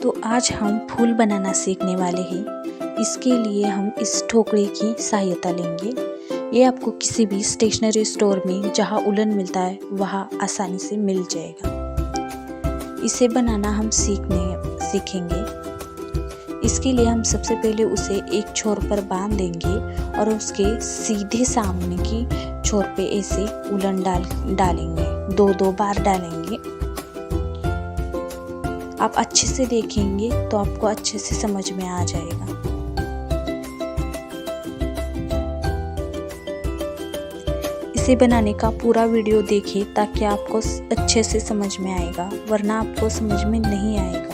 तो आज हम फूल बनाना सीखने वाले हैं। इसके लिए हम इस टोकरी की सहायता लेंगे। ये आपको किसी भी स्टेशनरी स्टोर में जहाँ उलन मिलता है वहाँ आसानी से मिल जाएगा। इसे बनाना हम सीखेंगे। इसके लिए हम सबसे पहले उसे एक छोर पर बांध देंगे और उसके सीधे सामने की छोर पे ऐसे उलन डालेंगे, दो बार डालेंगे। आप अच्छे से देखेंगे तो आपको अच्छे से समझ में आ जाएगा। इसे बनाने का पूरा वीडियो देखिए ताकि आपको अच्छे से समझ में आएगा, वरना आपको समझ में नहीं आएगा।